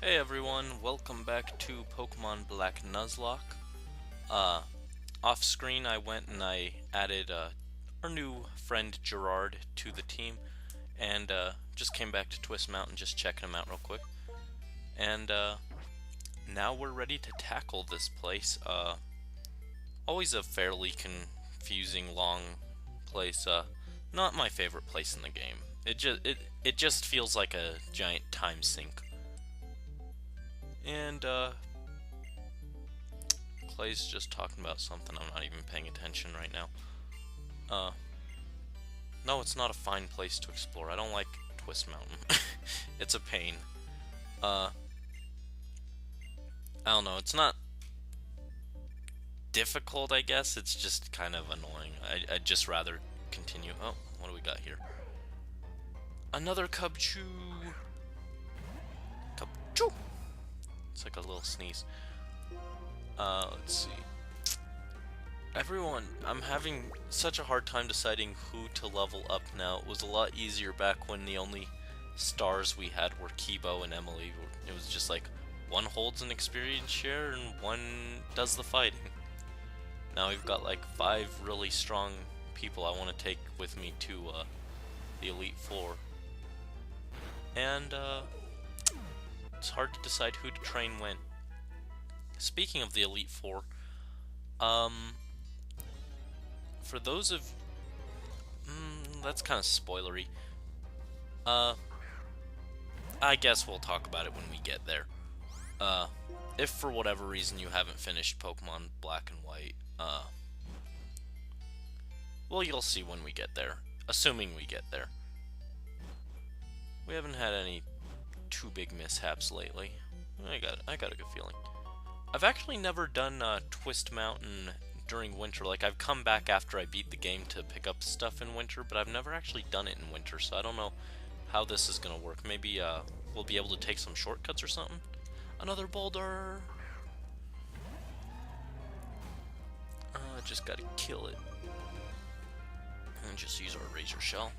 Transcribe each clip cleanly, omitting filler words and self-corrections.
Hey everyone, welcome back to Pokemon Black Nuzlocke. Off screen I went and I added our new friend Gerard to the team, and just came back to Twist Mountain, just checking him out real quick. And now we're ready to tackle this place. Always a fairly confusing, long place. Not my favorite place in the game. It just feels like a giant time sink. And, Clay's just talking about something. I'm not even paying attention right now. No, it's not a fine place to explore. I don't like Twist Mountain. It's a pain. I don't know. It's not difficult, I guess. It's just kind of annoying. I'd just rather continue. Oh, what do we got here? Another Cubchoo! Cubchoo! It's like a little sneeze. Let's see. Everyone, I'm having such a hard time deciding who to level up now. It was a lot easier back when the only stars we had were Kibo and Emily. It was just like, one holds an experience share and one does the fighting. Now we've got like 5 really strong people I want to take with me to the Elite Four. And it's hard to decide who to train when. Speaking of the Elite Four, for those of... that's kind of spoilery. I guess we'll talk about it when we get there. If for whatever reason you haven't finished Pokemon Black and White, well, you'll see when we get there. Assuming we get there. We haven't had any too big mishaps lately. I got a good feeling. I've actually never done Twist Mountain during winter. Like, I've come back after I beat the game to pick up stuff in winter, but I've never actually done it in winter, so I don't know how this is gonna work. Maybe we'll be able to take some shortcuts or something. Another boulder. Just gotta kill it. And just use our Razor Shell.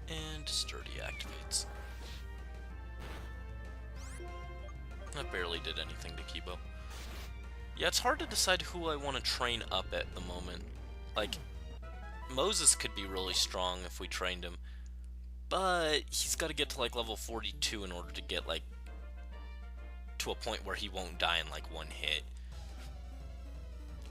And Sturdy activates. That barely did anything to Kibo. Yeah, it's hard to decide who I want to train up at the moment. Like, Moses could be really strong if we trained him, but he's got to get to like level 42 in order to get like to a point where he won't die in like one hit.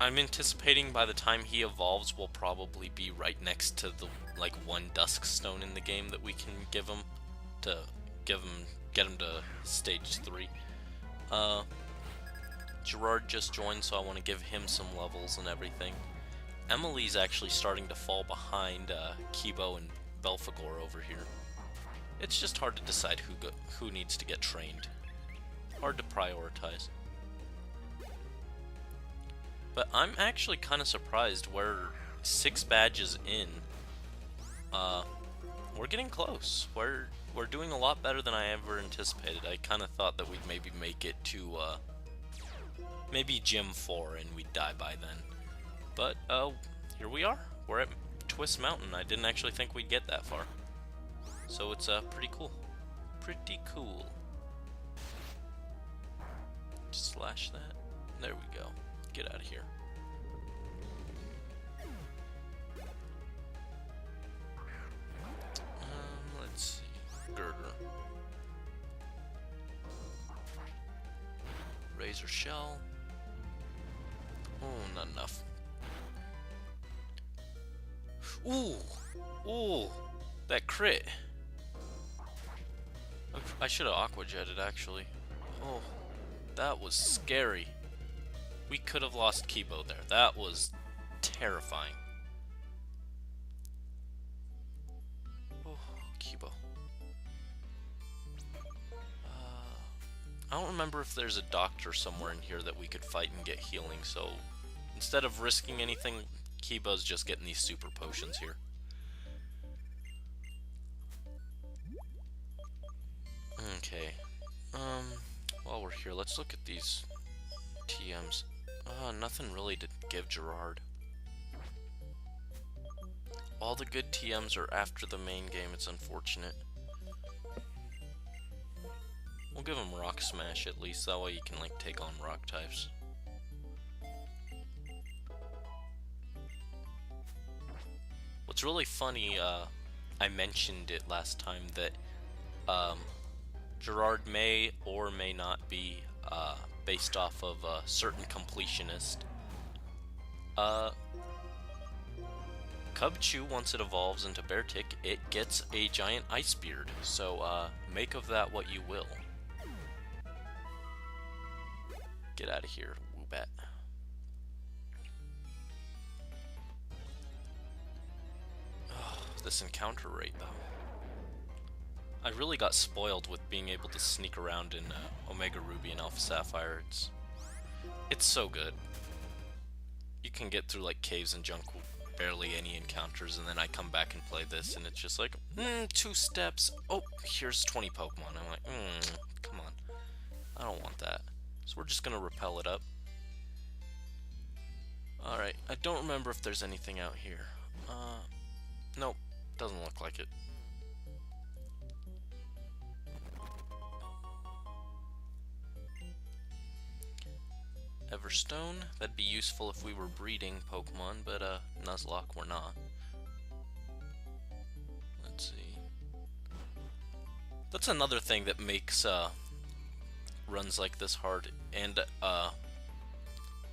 I'm anticipating by the time he evolves, we'll probably be right next to the like one Dusk Stone in the game that we can give him to get him to stage 3. Gerard just joined, so I want to give him some levels and everything. Emily's actually starting to fall behind Kibo and Belphegor over here. It's just hard to decide who needs to get trained. Hard to prioritize. But I'm actually kind of surprised. We're 6 badges in. We're getting close. We're doing a lot better than I ever anticipated. I kind of thought that we'd maybe make it to maybe Gym 4 and we'd die by then. But here we are. We're at Twist Mountain. I didn't actually think we'd get that far. So it's pretty cool. Pretty cool. Just slash that. There we go. Get out of here. Let's see. Girder. Razor Shell. Oh, not enough. Ooh! Ooh! That crit! I should have Aqua Jetted, actually. Oh, that was scary. We could have lost Kibo there. That was terrifying. Oh, Kibo. I don't remember if there's a doctor somewhere in here that we could fight and get healing, so instead of risking anything, Kibo's just getting these super potions here. Okay. While we're here, let's look at these TMs. Nothing really to give Gerard. all the good TMs are after the main game. It's unfortunate. We'll give him Rock Smash at least, that way you can like take on rock types. What's really funny, I mentioned it last time that Gerard may or may not be based off of a certain completionist. Cubchoo, once it evolves into Beartic, it gets a giant ice beard, so make of that what you will. Get out of here, Woobat. Oh, this encounter rate, though. I really got spoiled with being able to sneak around in Omega Ruby and Alpha Sapphire. It's so good. You can get through like caves and junk with barely any encounters, and then I come back and play this, and it's just like, 2 steps. Oh, here's 20 Pokemon. I'm like, come on. I don't want that. So we're just gonna repel it up. Alright, I don't remember if there's anything out here. Nope, doesn't look like it. Everstone, that'd be useful if we were breeding Pokemon, but Nuzlocke we're not. Let's see. That's another thing that makes runs like this hard, and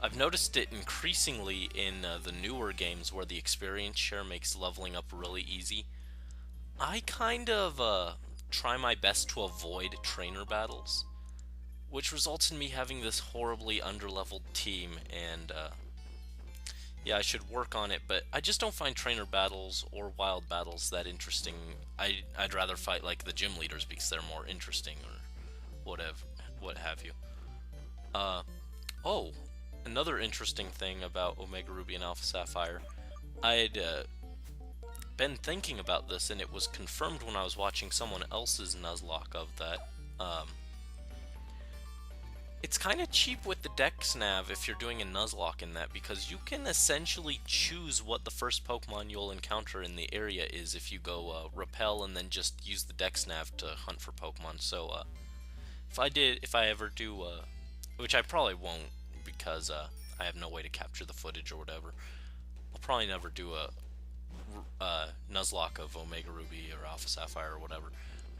I've noticed it increasingly in the newer games where the experience share makes leveling up really easy. I kind of try my best to avoid trainer battles, which results in me having this horribly underleveled team, and yeah, I should work on it, but I just don't find trainer battles or wild battles that interesting. I'd rather fight like the gym leaders because they're more interesting or whatever, what have you. Oh, another interesting thing about Omega Ruby and Alpha Sapphire, I'd been thinking about this, and it was confirmed when I was watching someone else's Nuzlocke of that. It's kind of cheap with the Dex Nav if you're doing a Nuzlocke in that, because you can essentially choose what the first Pokemon you'll encounter in the area is if you go repel and then just use the Dex Nav to hunt for Pokemon. So if I ever do, which I probably won't because I have no way to capture the footage or whatever, I'll probably never do a Nuzlocke of Omega Ruby or Alpha Sapphire or whatever.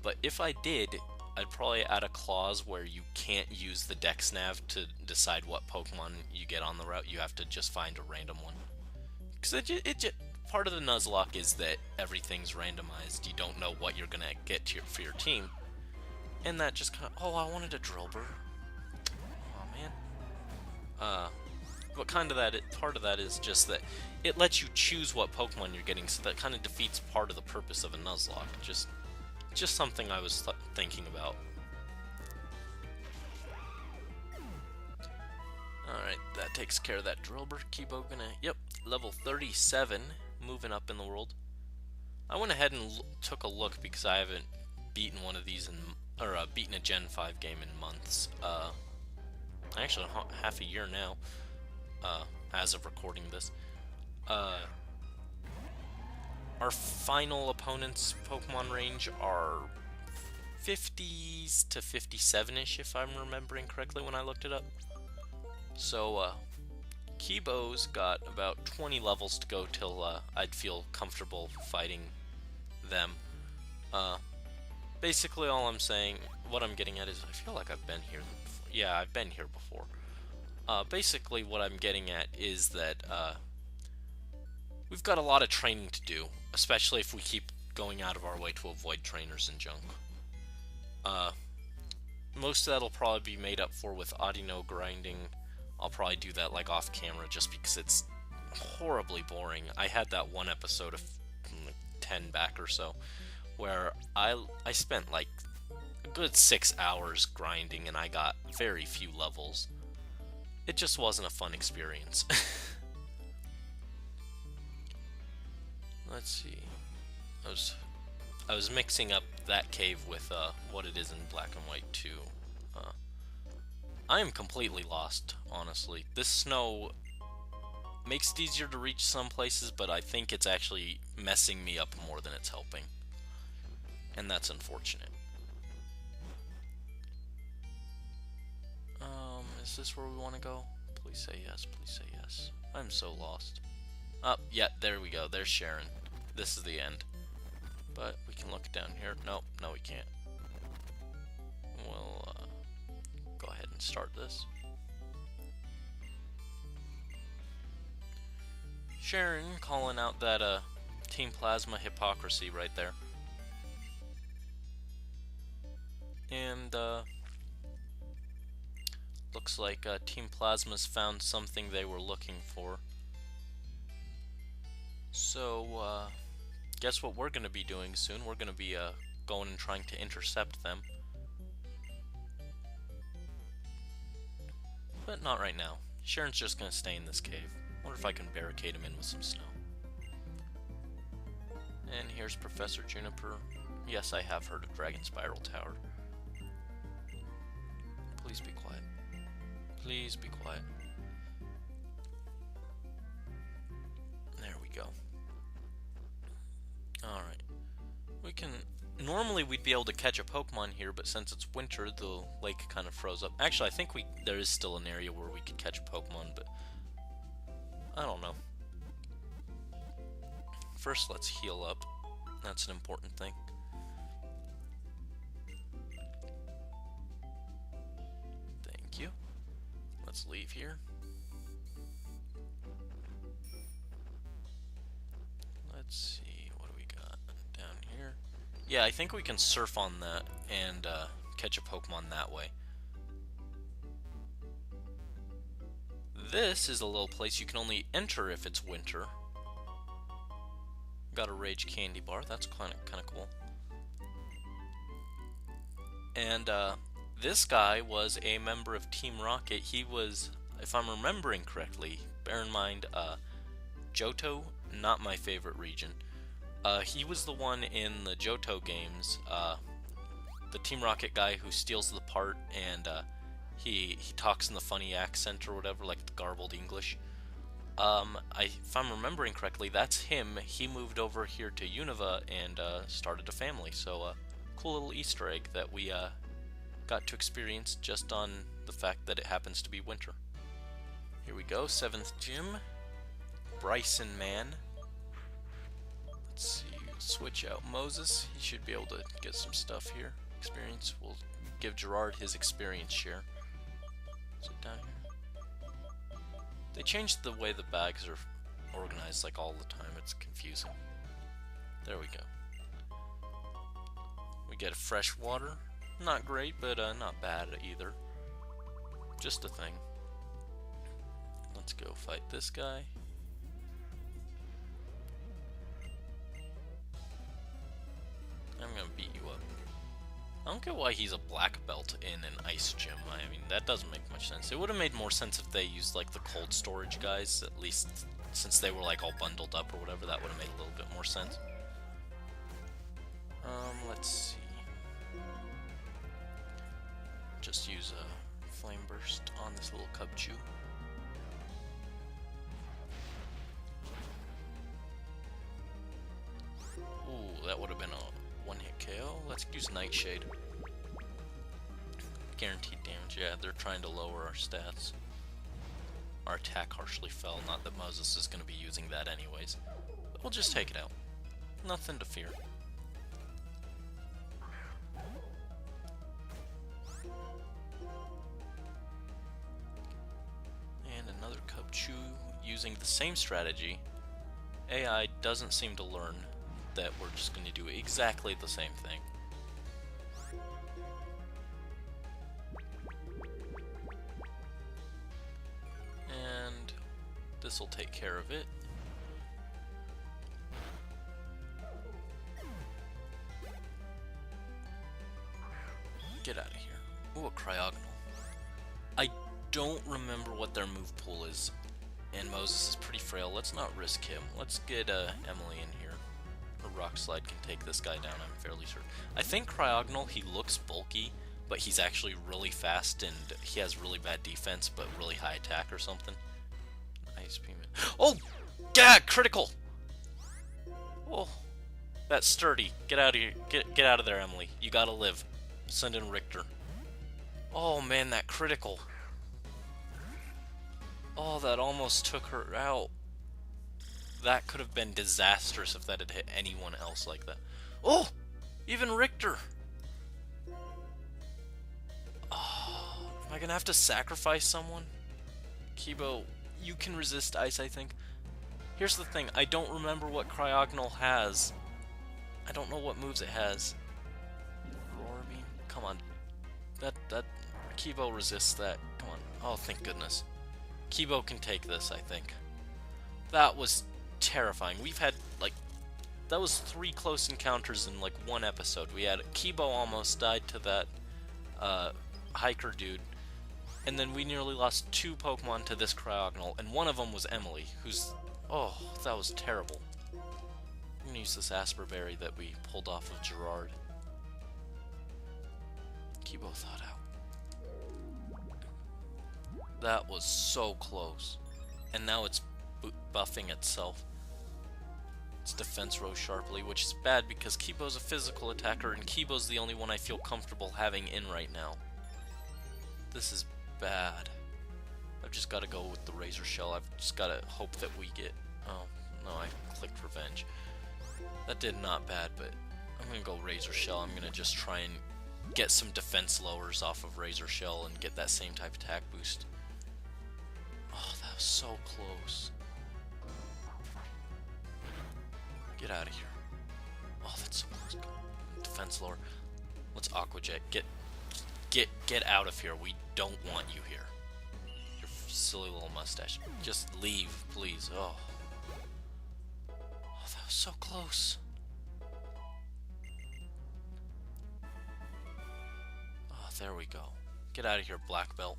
But if I did, I'd probably add a clause where you can't use the Dex Nav to decide what Pokemon you get on the route. You have to just find a random one. Because part of the Nuzlocke is that everything's randomized. You don't know what you're going to get for your team. And that just kind of... Oh, I wanted a Drillbur. Oh, man. But kind of part of that is just that it lets you choose what Pokemon you're getting, so that kind of defeats part of the purpose of a Nuzlocke. Just something I was thinking about. Alright, that takes care of that Drillbur. Kibo gonna... Yep, level 37, moving up in the world. I went ahead and took a look because I haven't beaten one of these beaten a Gen 5 game in months. Actually, half a year now, as of recording this. Our final opponent's Pokemon range are 50s to 57-ish, if I'm remembering correctly when I looked it up. So, Kibo's got about 20 levels to go till I'd feel comfortable fighting them. Basically all I'm saying, what I'm getting at is, I feel like I've been here before. Yeah, I've been here before. Basically what I'm getting at is that, we've got a lot of training to do, especially if we keep going out of our way to avoid trainers and junk. Most of that'll probably be made up for with Audino grinding. I'll probably do that like off camera just because it's horribly boring. I had that one episode of 10 back or so where I spent like a good 6 hours grinding and I got very few levels. It just wasn't a fun experience. Let's see. I was mixing up that cave with what it is in Black and White 2. I am completely lost, honestly. This snow makes it easier to reach some places, but I think it's actually messing me up more than it's helping. And that's unfortunate. Is this where we want to go? Please say yes, please say yes. I'm so lost. Oh, yeah, there we go. There's Sharon. This is the end. But we can look down here. No, we can't. We'll go ahead and start this. Sharon calling out that Team Plasma hypocrisy right there. And looks like Team Plasma's found something they were looking for. So guess what we're going to be doing soon? We're going to be going and trying to intercept them. But not right now. Sharon's just going to stay in this cave. Wonder if I can barricade him in with some snow. And here's Professor Juniper. Yes, I have heard of Dragon Spiral Tower. Please be quiet. Please be quiet. There we go. Alright. We can... Normally we'd be able to catch a Pokemon here, but since it's winter, the lake kind of froze up. Actually, I think there is still an area where we could catch a Pokemon, but... I don't know. First, let's heal up. That's an important thing. Thank you. Let's leave here. Let's see, what do we got down here? Yeah, I think we can surf on that and catch a Pokemon that way. This is a little place you can only enter if it's winter. Got a Rage Candy Bar, that's kind of cool. And this guy was a member of Team Rocket. He was, if I'm remembering correctly, bear in mind, Johto, not my favorite region. He was the one in the Johto games, the Team Rocket guy who steals the part and he talks in the funny accent or whatever, like the garbled English. If I'm remembering correctly, that's him. He moved over here to Unova and started a family. So, cool little Easter egg that we got to experience just on the fact that it happens to be winter. Here we go, 7th gym. Bryson Man. Let's see, switch out Moses. He should be able to get some stuff here. Experience. We'll give Gerard his experience share. Is it down here? They changed the way the bags are organized like all the time. It's confusing. There we go. We get fresh water. Not great, but not bad either. Just a thing. Let's go fight this guy. I'm gonna beat you up. I don't get why he's a black belt in an ice gym. I mean, that doesn't make much sense. It would have made more sense if they used like the cold storage guys, at least since they were like all bundled up or whatever. That would have made a little bit more sense. Let's see. Just use a flame burst on this little Cubchoo. Ooh, that would have been a one-hit KO. Let's use Nightshade. Guaranteed damage. Yeah, they're trying to lower our stats. Our attack harshly fell. Not that Moses is going to be using that anyways. But we'll just take it out. Nothing to fear. And another Cubchoo using the same strategy. AI doesn't seem to learn that we're just going to do exactly the same thing. And this will take care of it. Get out of here. Ooh, a Cryogonal. I don't remember what their move pool is, and Moses is pretty frail. Let's not risk him. Let's get Emily in here. Her Rock Slide can take this guy down, I'm fairly sure. I think Cryogonal, he looks bulky, but he's actually really fast, and he has really bad defense, but really high attack or something. I Beam. Oh! Yeah! Critical! Oh. That's sturdy. Get out of here. Get out of there, Emily. You gotta live. Send in Richter. Oh man, that critical. Oh, that almost took her out. That could have been disastrous if that had hit anyone else like that. Oh! Even Richter! Oh, am I gonna have to sacrifice someone? Kibo, you can resist ice, I think. Here's the thing, I don't remember what Cryogonal has. I don't know what moves it has. Roar Beam? Come on. That Kibo resists that. Come on. Oh, thank goodness. Kibo can take this, I think. That was terrifying. We've had, like, that was 3 close encounters in, like, 1 episode. We had Kibo almost died to that, hiker dude. And then we nearly lost 2 Pokemon to this Cryogonal, and one of them was Emily, who's... Oh, that was terrible. I'm gonna use this Asper Berry that we pulled off of Gerard. Kibo thought out. That was so close. And now it's buffing itself. Its defense rose sharply, which is bad because Kibo's a physical attacker, and Kibo's the only one I feel comfortable having in right now. This is bad. I've just got to go with the Razor Shell. I've just got to hope that we get... Oh, no, I clicked Revenge. That did not bad, but I'm going to go Razor Shell. I'm going to just try and get some defense lowers off of Razor Shell and get that same type attack boost. Oh, that was so close. Get out of here. Oh, that's so close. Defense lower. Let's Aqua Jet. Get out of here. We don't want you here. Your silly little mustache. Just leave, please. Oh. Oh, that was so close. Oh, there we go. Get out of here, Black Belt.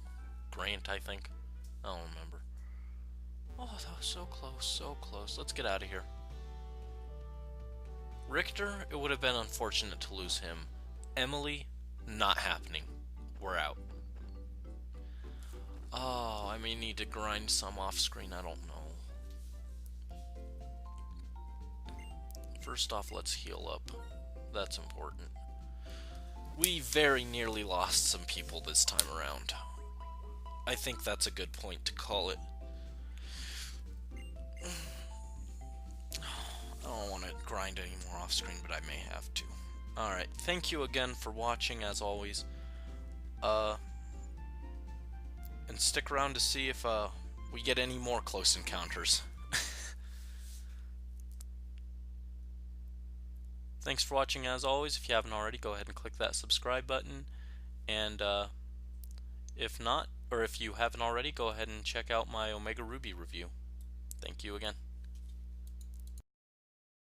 Grant, I think. I don't remember. Oh, that was so close, so close. Let's get out of here. Richter, it would have been unfortunate to lose him. Emily, not happening. We're out. Oh, I may need to grind some off screen, I don't know. First off, let's heal up. That's important. We very nearly lost some people this time around. I think that's a good point to call it. I don't want to grind any more off screen, but I may have to. Alright, thank you again for watching, as always. And stick around to see if we get any more close encounters. Thanks for watching, as always. If you haven't already, go ahead and click that subscribe button. And if not, or if you haven't already, go ahead and check out my Omega Ruby review. Thank you again.